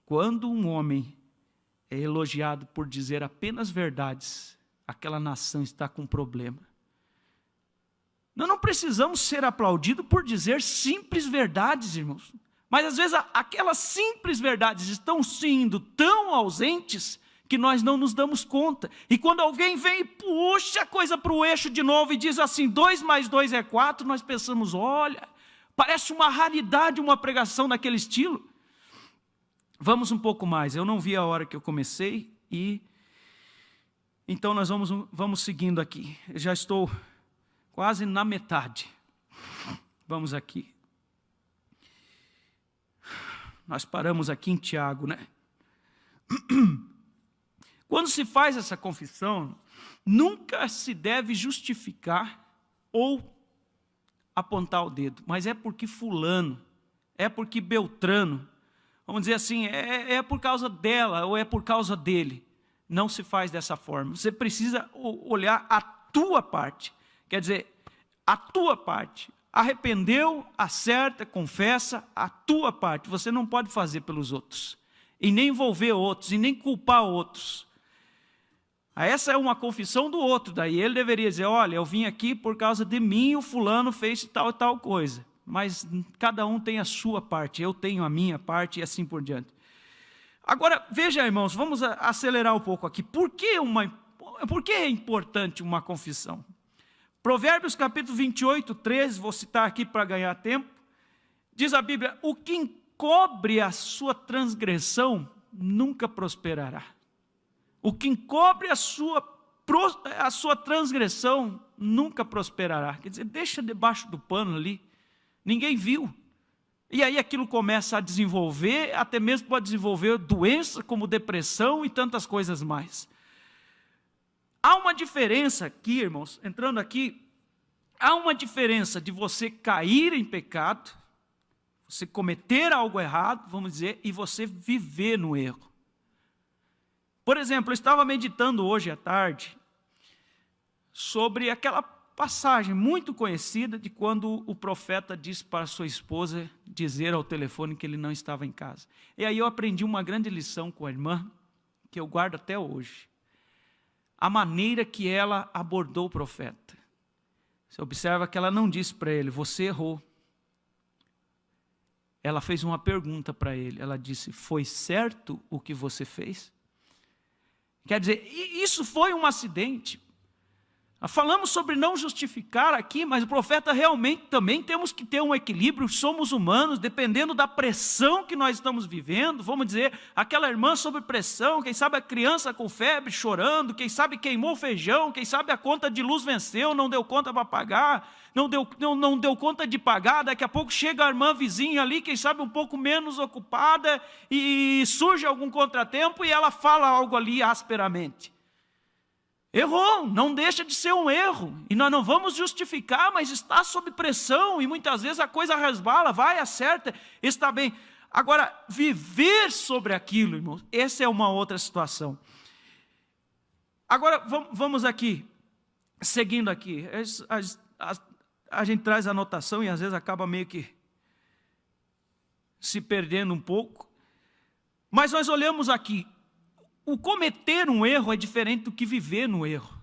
quando um homem é elogiado por dizer apenas verdades, aquela nação está com problema. Nós não precisamos ser aplaudidos por dizer simples verdades, irmãos. Mas às vezes aquelas simples verdades estão sendo tão ausentes que nós não nos damos conta. E quando alguém vem e puxa a coisa para o eixo de novo e diz assim: 2 mais 2 é 4, nós pensamos: olha, parece uma raridade uma pregação daquele estilo. Vamos um pouco mais. Eu não vi a hora que eu comecei e então nós vamos seguindo aqui. Eu já estou quase na metade. Vamos aqui. Nós paramos aqui em Tiago, né? Quando se faz essa confissão, nunca se deve justificar ou apontar o dedo, mas é porque fulano, é porque Beltrano, vamos dizer assim, é por causa dela ou é por causa dele. Não se faz dessa forma. Você precisa olhar a tua parte. Quer dizer, a tua parte. Arrependeu, acerta, confessa, a tua parte. Você não pode fazer pelos outros. E nem envolver outros, e nem culpar outros. Essa é uma confissão do outro. Daí ele deveria dizer: olha, eu vim aqui por causa de mim, o fulano fez tal e tal coisa. Mas cada um tem a sua parte, eu tenho a minha parte e assim por diante. Agora, veja, irmãos, vamos acelerar um pouco aqui. Por que é importante uma confissão? Provérbios capítulo 28, 13, vou citar aqui para ganhar tempo. Diz a Bíblia: o que encobre a sua transgressão nunca prosperará. O que encobre a sua transgressão nunca prosperará. Quer dizer, deixa debaixo do pano ali, ninguém viu. E aí aquilo começa a desenvolver, até mesmo pode desenvolver doenças como depressão e tantas coisas mais. Há uma diferença aqui, irmãos, entrando aqui, há uma diferença de você cair em pecado, você cometer algo errado, vamos dizer, e você viver no erro. Por exemplo, eu estava meditando hoje à tarde sobre aquela passagem muito conhecida de quando o profeta disse para sua esposa dizer ao telefone que ele não estava em casa. E aí eu aprendi uma grande lição com a irmã, que eu guardo até hoje. A maneira que ela abordou o profeta. Você observa que ela não disse para ele: você errou. Ela fez uma pergunta para ele. Ela disse: foi certo o que você fez? Quer dizer, isso foi um acidente. Falamos sobre não justificar aqui, mas o profeta realmente também temos que ter um equilíbrio. Somos humanos, dependendo da pressão que nós estamos vivendo. Vamos dizer, aquela irmã sob pressão, quem sabe a criança com febre, chorando, quem sabe queimou o feijão, quem sabe a conta de luz venceu, não deu conta para pagar, não deu conta de pagar, daqui a pouco chega a irmã vizinha ali, quem sabe um pouco menos ocupada, e surge algum contratempo e ela fala algo ali asperamente. Errou, não deixa de ser um erro. E nós não vamos justificar, mas está sob pressão. E muitas vezes a coisa resbala, vai, acerta, está bem. Agora, viver sobre aquilo, irmãos, essa é uma outra situação. Agora, vamos aqui, seguindo aqui. A gente traz a anotação e às vezes acaba meio que se perdendo um pouco. Mas nós olhamos aqui, o cometer um erro é diferente do que viver no erro.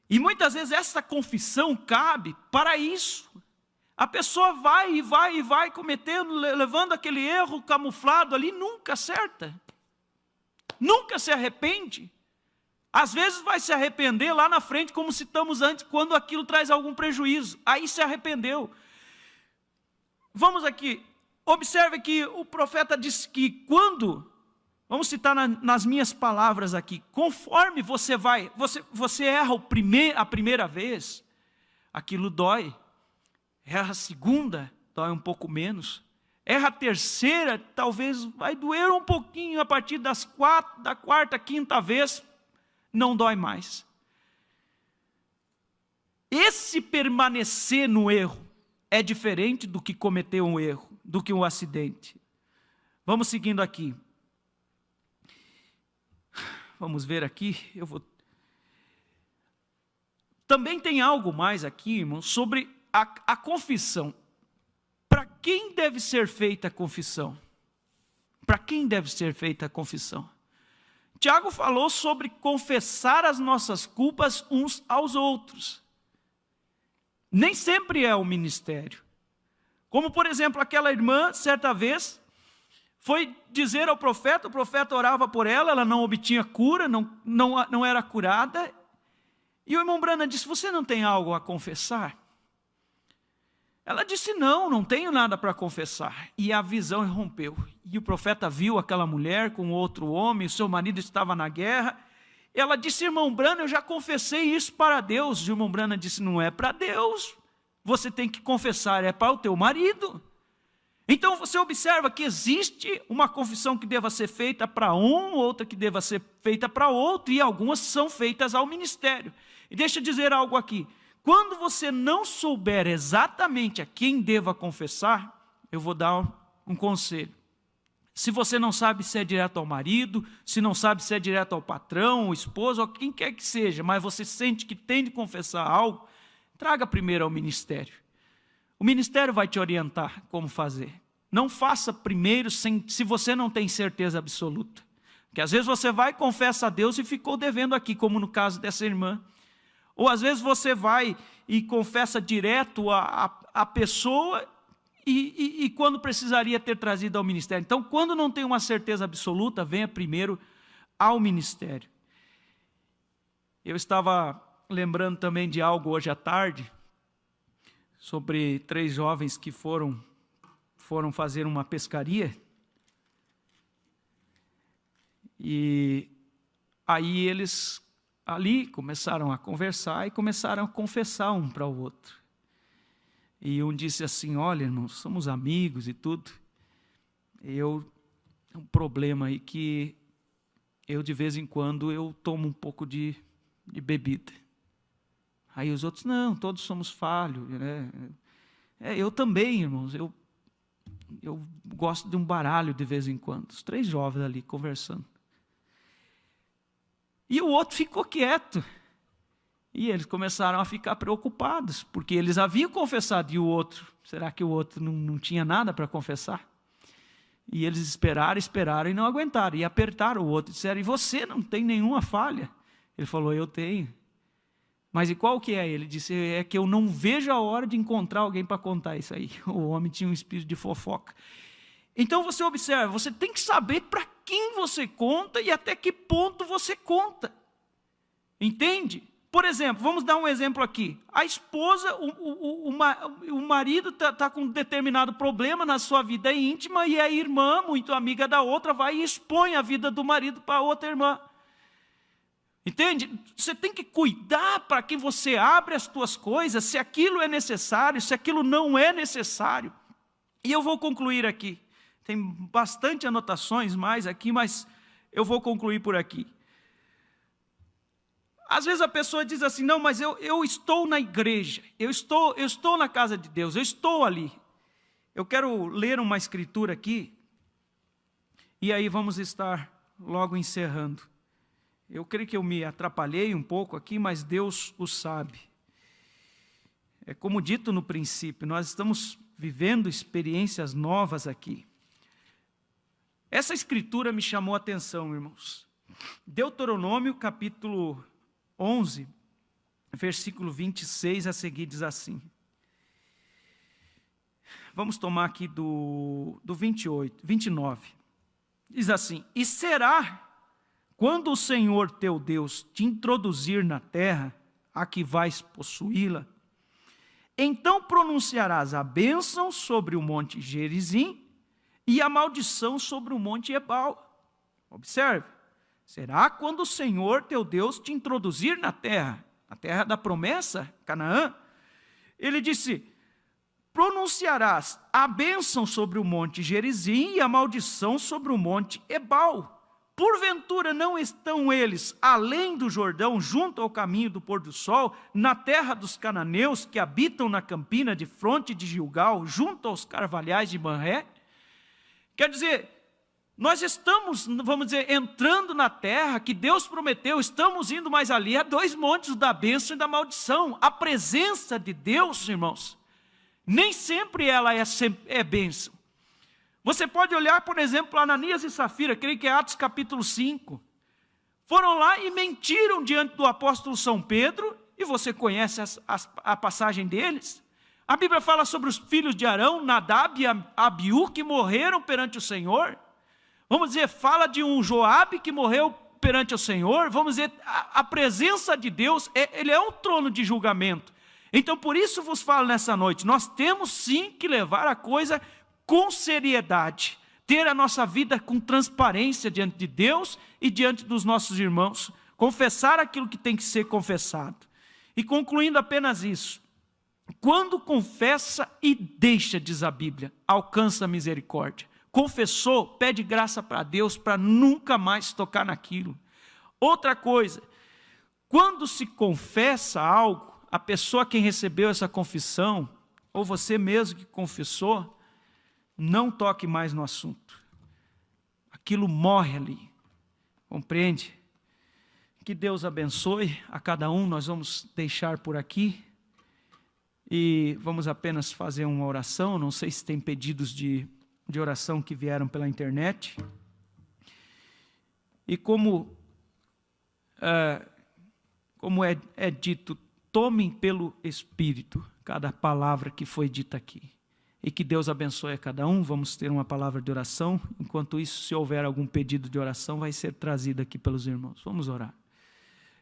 E muitas vezes essa confissão cabe para isso. A pessoa vai cometendo, levando aquele erro camuflado ali, nunca acerta. Nunca se arrepende. Às vezes vai se arrepender lá na frente, como citamos antes, quando aquilo traz algum prejuízo. Aí se arrependeu. Vamos aqui, observe que o profeta disse que quando, vamos citar nas minhas palavras aqui, conforme você vai, você erra a primeira vez, aquilo dói. Erra a segunda, dói um pouco menos. Erra a terceira, talvez vai doer um pouquinho a partir da quarta, quinta vez, não dói mais. Esse permanecer no erro é diferente do que cometer um erro, do que um acidente. Vamos seguindo aqui. Vamos ver aqui, Também tem algo mais aqui, irmãos, sobre a confissão. Para quem deve ser feita a confissão? Para quem deve ser feita a confissão? Tiago falou sobre confessar as nossas culpas uns aos outros. Nem sempre é o ministério. Como, por exemplo, aquela irmã, certa vez, foi dizer ao profeta, o profeta orava por ela, ela não obtinha cura, não era curada. E o irmão Branham disse, você não tem algo a confessar? Ela disse, não tenho nada para confessar. E a visão rompeu. E o profeta viu aquela mulher com outro homem, o seu marido estava na guerra. Ela disse, irmão Branham, eu já confessei isso para Deus. E o irmão Branham disse, não é para Deus. Você tem que confessar, é para o teu marido. Então você observa que existe uma confissão que deva ser feita para um, outra que deva ser feita para outro, e algumas são feitas ao ministério. E deixa eu dizer algo aqui. Quando você não souber exatamente a quem deva confessar, eu vou dar um conselho. Se você não sabe se é direto ao marido, se não sabe se é direto ao patrão, ao esposo, ou quem quer que seja, mas você sente que tem de confessar algo, traga primeiro ao ministério. O ministério vai te orientar como fazer. Não faça primeiro se você não tem certeza absoluta. Porque às vezes você vai e confessa a Deus e ficou devendo aqui, como no caso dessa irmã. Ou às vezes você vai e confessa direto a pessoa e quando precisaria ter trazido ao ministério. Então, quando não tem uma certeza absoluta, venha primeiro ao ministério. Eu estava lembrando também de algo hoje à tarde, sobre 3 jovens que foram fazer uma pescaria. E aí eles ali começaram a conversar e começaram a confessar um para o outro. E um disse assim, olha, irmãos, somos amigos e tudo. Um problema aí que eu de vez em quando eu tomo um pouco de bebida. Aí os outros, não, todos somos falhos, né? Eu também, irmãos, eu gosto de um baralho de vez em quando. Os 3 jovens ali conversando. E o outro ficou quieto. E eles começaram a ficar preocupados, porque eles haviam confessado, e o outro, será que o outro não tinha nada para confessar? E eles esperaram e não aguentaram, e apertaram o outro, e disseram, e você não tem nenhuma falha? Ele falou, eu tenho. Mas e qual que é? Ele disse, é que eu não vejo a hora de encontrar alguém para contar isso aí. O homem tinha um espírito de fofoca. Então você observa, você tem que saber para quem você conta e até que ponto você conta. Entende? Por exemplo, vamos dar um exemplo aqui. A esposa, o marido está com um determinado problema na sua vida íntima e a irmã, muito amiga da outra, vai e expõe a vida do marido para outra irmã. Entende? Você tem que cuidar para que você abre as tuas coisas, se aquilo é necessário, se aquilo não é necessário. E eu vou concluir aqui. Tem bastante anotações mais aqui, mas eu vou concluir por aqui. Às vezes a pessoa diz assim, não, mas eu estou na igreja, eu estou na casa de Deus, eu estou ali. Eu quero ler uma escritura aqui, e aí vamos estar logo encerrando. Eu creio que eu me atrapalhei um pouco aqui, mas Deus o sabe. É como dito no princípio, nós estamos vivendo experiências novas aqui. Essa escritura me chamou a atenção, irmãos. Deuteronômio, capítulo 11, versículo 26 a seguir diz assim. Vamos tomar aqui do 29. Diz assim: E será, quando o Senhor teu Deus te introduzir na terra, a que vais possuí-la, então pronunciarás a bênção sobre o monte Gerizim e a maldição sobre o monte Ebal. Observe. Será quando o Senhor teu Deus te introduzir na terra da promessa, Canaã, ele disse, pronunciarás a bênção sobre o monte Gerizim e a maldição sobre o monte Ebal. Porventura não estão eles além do Jordão, junto ao caminho do pôr do sol, na terra dos cananeus que habitam na campina de fronte de Gilgal, junto aos carvalhais de Manré? Quer dizer, nós estamos, vamos dizer, entrando na terra que Deus prometeu, estamos indo mais ali, há 2 montes da bênção e da maldição. A presença de Deus, irmãos, nem sempre ela é bênção. Você pode olhar, por exemplo, Ananias e Safira, creio que é Atos capítulo 5. Foram lá e mentiram diante do apóstolo São Pedro, e você conhece a passagem deles. A Bíblia fala sobre os filhos de Arão, Nadab e Abiú, que morreram perante o Senhor. Vamos dizer, fala de um Joabe que morreu perante o Senhor. Vamos dizer, a presença de Deus, ele é um trono de julgamento. Então, por isso vos falo nessa noite, nós temos sim que levar a coisa com seriedade, ter a nossa vida com transparência diante de Deus e diante dos nossos irmãos, confessar aquilo que tem que ser confessado. E concluindo apenas isso, quando confessa e deixa, diz a Bíblia, alcança a misericórdia. Confessou, pede graça para Deus para nunca mais tocar naquilo. Outra coisa, quando se confessa algo, a pessoa quem recebeu essa confissão, ou você mesmo que confessou, não toque mais no assunto. Aquilo morre ali. Compreende? Que Deus abençoe a cada um. Nós vamos deixar por aqui. E vamos apenas fazer uma oração. Não sei se tem pedidos de oração que vieram pela internet. E como é dito, tomem pelo Espírito cada palavra que foi dita aqui. E que Deus abençoe a cada um. Vamos ter uma palavra de oração. Enquanto isso, se houver algum pedido de oração, vai ser trazido aqui pelos irmãos. Vamos orar.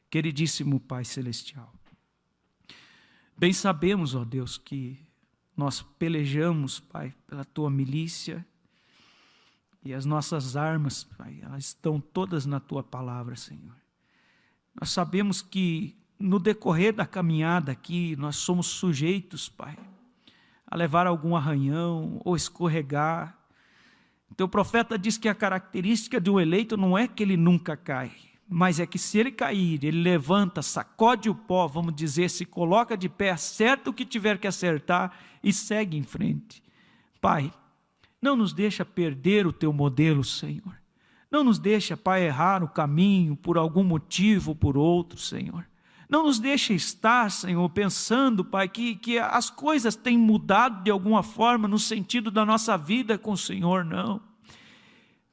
Queridíssimo Pai Celestial, bem sabemos, ó Deus, que nós pelejamos, Pai, pela Tua milícia, e as nossas armas, Pai, elas estão todas na Tua palavra, Senhor. Nós sabemos que no decorrer da caminhada aqui, nós somos sujeitos, Pai, a levar algum arranhão ou escorregar. Teu profeta diz que a característica de um eleito não é que ele nunca cai, mas é que se ele cair, ele levanta, sacode o pó, vamos dizer, se coloca de pé, acerta o que tiver que acertar e segue em frente. Pai, não nos deixa perder o Teu modelo, Senhor. Não nos deixa, Pai, errar o caminho por algum motivo ou por outro, Senhor. Não nos deixa estar, Senhor, pensando, Pai, que as coisas têm mudado de alguma forma no sentido da nossa vida com o Senhor, não.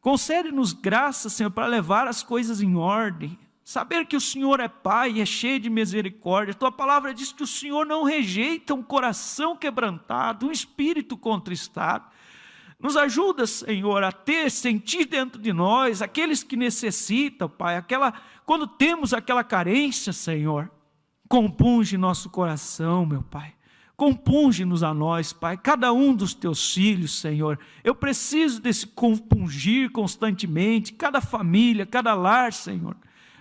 Concede-nos graça, Senhor, para levar as coisas em ordem. Saber que o Senhor é Pai e é cheio de misericórdia. Tua palavra diz que o Senhor não rejeita um coração quebrantado, um espírito contristado. Nos ajuda, Senhor, a sentir dentro de nós, aqueles que necessitam, Pai, quando temos aquela carência, Senhor, compunge nosso coração, meu Pai. Compunge-nos a nós, Pai, cada um dos Teus filhos, Senhor. Eu preciso desse compungir constantemente, cada família, cada lar, Senhor.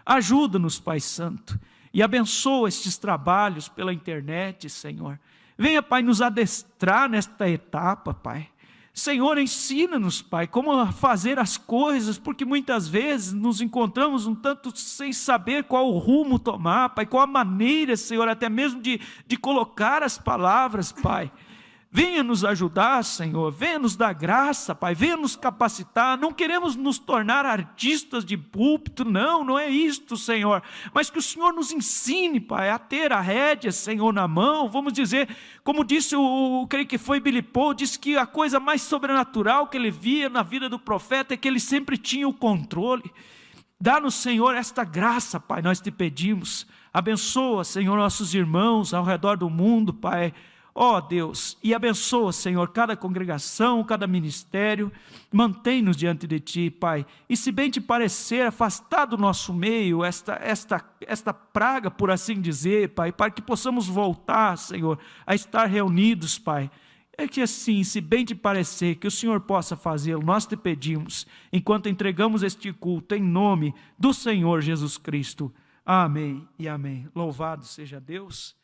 Ajuda-nos, Pai Santo, e abençoa estes trabalhos pela internet, Senhor. Venha, Pai, nos adestrar nesta etapa, Pai. Senhor, ensina-nos, Pai, como fazer as coisas, porque muitas vezes nos encontramos um tanto sem saber qual o rumo tomar, Pai, qual a maneira, Senhor, até mesmo de colocar as palavras, Pai. Venha nos ajudar, Senhor, venha nos dar graça, Pai, venha nos capacitar. Não queremos nos tornar artistas de púlpito, não é isto, Senhor, mas que o Senhor nos ensine, Pai, a ter a rédea, Senhor, na mão. Vamos dizer, como disse creio que foi Billy Paul, disse que a coisa mais sobrenatural que ele via na vida do profeta é que ele sempre tinha o controle. Dá-nos, Senhor, esta graça, Pai, nós te pedimos. Abençoa, Senhor, nossos irmãos ao redor do mundo, Pai. Ó Deus, e abençoa, Senhor, cada congregação, cada ministério. Mantém-nos diante de Ti, Pai. E se bem te parecer, afastar do nosso meio esta praga, por assim dizer, Pai, para que possamos voltar, Senhor, a estar reunidos, Pai. É que assim, se bem te parecer, que o Senhor possa fazê-lo, nós te pedimos, enquanto entregamos este culto, em nome do Senhor Jesus Cristo. Amém e amém. Louvado seja Deus.